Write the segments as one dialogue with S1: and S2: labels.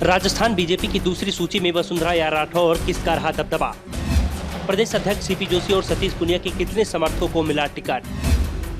S1: Rajasthan BJP की दूसरी सूची में वसुंधरा या राठौर किसका रहा दबदबा। प्रदेश अध्यक्ष सीपी जोशी और सतीश पुनिया के कितने समर्थकों को मिला टिकट।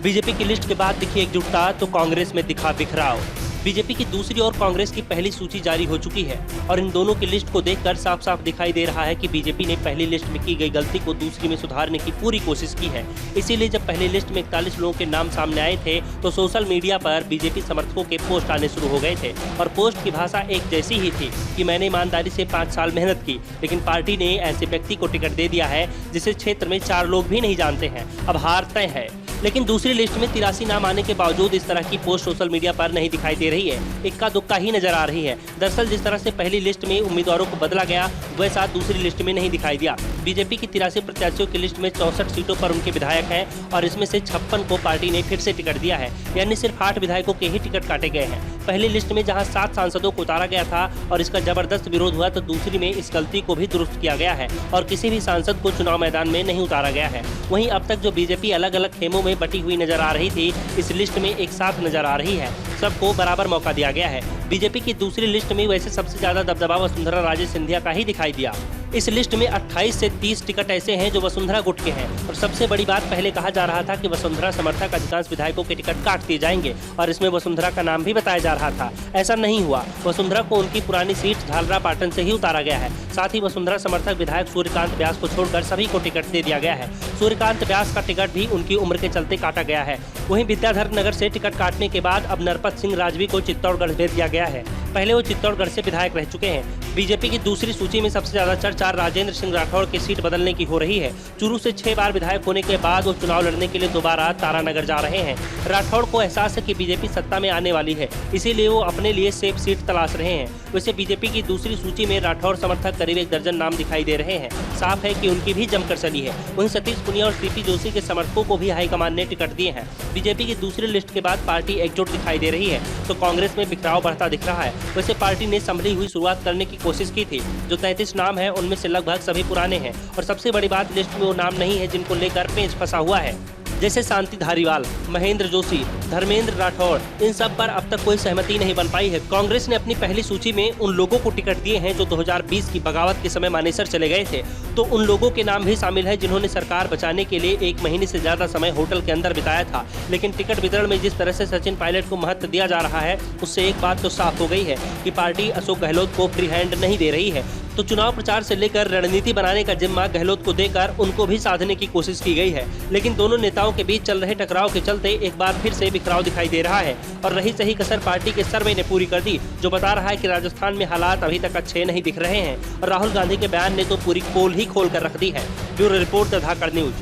S1: बीजेपी की लिस्ट के बाद दिखी एकजुटता तो कांग्रेस में दिखा बिखराव। बीजेपी की दूसरी और कांग्रेस की पहली सूची जारी हो चुकी है और इन दोनों की लिस्ट को देखकर साफ साफ दिखाई दे रहा है कि बीजेपी ने पहली लिस्ट में की गई गलती को दूसरी में सुधारने की पूरी कोशिश की है। इसीलिए जब पहली लिस्ट में 41 लोगों के नाम सामने आए थे तो सोशल मीडिया पर बीजेपी समर्थकों के पोस्ट आने शुरू हो गए थे और पोस्ट की भाषा एक जैसी ही थी कि मैंने ईमानदारी से 5 साल मेहनत की, लेकिन पार्टी ने ऐसे व्यक्ति को टिकट दे दिया है जिसे क्षेत्र में 4 लोग भी नहीं जानते हैं, अब हार तय है। लेकिन दूसरी लिस्ट में 83 नाम आने के बावजूद इस तरह की पोस्ट सोशल मीडिया पर नहीं दिखाई दे रही है, इक्का दुक्का ही नजर आ रही है। दरअसल जिस तरह से पहली लिस्ट में उम्मीदवारों को बदला गया वैसा दूसरी लिस्ट में नहीं दिखाई दिया। बीजेपी की 83 प्रत्याशियों की लिस्ट में 64 सीटों पर उनके विधायक हैं और इसमें से 56 को पार्टी ने फिर से टिकट दिया है, यानी सिर्फ 8 विधायकों के ही टिकट काटे गए हैं। पहली लिस्ट में जहां 7 सांसदों को उतारा गया था और इसका जबरदस्त विरोध हुआ, तो दूसरी में इस गलती को भी दुरुस्त किया गया है और किसी भी सांसद को चुनाव मैदान में नहीं उतारा गया है। वहीं अब तक जो बीजेपी अलग अलग खेमों में बटी हुई नजर आ रही थी, इस लिस्ट में एक साथ नजर आ रही है। सबको बराबर मौका दिया गया है। बीजेपी की दूसरी लिस्ट में वैसे सबसे ज्यादा दबदबा वसुंधरा राजे सिंधिया का ही दिखाई दिया। इस लिस्ट में 28 से 30 टिकट ऐसे हैं जो वसुंधरा गुट के हैं और सबसे बड़ी बात, पहले कहा जा रहा था कि वसुंधरा समर्थक अधिकांश विधायकों के टिकट काट दिए जाएंगे और इसमें वसुंधरा का नाम भी बताया जा रहा था। ऐसा नहीं हुआ। वसुंधरा को उनकी पुरानी सीट झालरापाटन से ही उतारा गया है। साथ ही वसुंधरा समर्थक विधायक सूर्यकांत व्यास को छोड़कर सभी को टिकट दे दिया गया है। सूर्यकांत व्यास का टिकट भी उनकी उम्र के चलते काटा गया है। वहीं विद्याधर नगर से टिकट काटने के बाद अब नरपत सिंह राजवी को चित्तौड़गढ़ भेज दिया गया है। पहले वो चित्तौड़गढ़ से विधायक रह चुके हैं। बीजेपी की दूसरी सूची में सबसे ज्यादा चर्चा राजेंद्र सिंह राठौड़ की सीट बदलने की हो रही है। चूरू से 6 बार विधायक होने के बाद वो चुनाव लड़ने के लिए दोबारा तारानगर जा रहे हैं। राठौड़ को एहसास है कि बीजेपी सत्ता में आने वाली है, इसीलिए वो अपने लिए सेफ सीट तलाश रहे हैं। वैसे बीजेपी की दूसरी सूची में राठौड़ समर्थक करीब 1 दर्जन नाम दिखाई दे रहे हैं। साफ है कि उनकी भी जमकर चली है। वहीं सतीश पुनिया और सीपी जोशी के समर्थकों को भी हाईकमान ने टिकट दिए हैं। बीजेपी की दूसरी लिस्ट के बाद पार्टी एकजुट दिखाई दे रही है तो कांग्रेस में बिखराव बढ़ता दिख रहा है। वैसे पार्टी ने संभली हुई शुरुआत करने की कोशिश की थी। जो 33 नाम है उनमें से लगभग सभी पुराने हैं और सबसे बड़ी बात, लिस्ट में वो नाम नहीं है जिनको लेकर पेंच फंसा हुआ है, जैसे शांति धारीवाल, महेंद्र जोशी, धर्मेंद्र राठौड़। इन सब पर अब तक कोई सहमति नहीं बन पाई है। कांग्रेस ने अपनी पहली सूची में उन लोगों को टिकट दिए हैं जो 2020 की बगावत के समय मानेसर चले गए थे, तो उन लोगों के नाम भी शामिल है जिन्होंने सरकार बचाने के लिए 1 महीने से ज्यादा समय होटल के अंदर बिताया था। लेकिन टिकट वितरण में जिस तरह से सचिन पायलट को महत्व दिया जा रहा है, उससे एक बात तो साफ हो गई है कि पार्टी अशोक गहलोत को फ्री हैंड नहीं दे रही है। तो चुनाव प्रचार से लेकर रणनीति बनाने का जिम्मा गहलोत को देकर उनको भी साधने की कोशिश की गई है। लेकिन दोनों नेताओं के बीच चल रहे टकराव के चलते एक बार फिर से बिखराव दिखाई दे रहा है और रही सही कसर पार्टी के सर्वे ने पूरी कर दी, जो बता रहा है कि राजस्थान में हालात अभी तक अच्छे नहीं दिख रहे हैं और राहुल गांधी के बयान ने तो पूरी पोल ही खोल कर रख दी है। Bureau report the Dhakad news.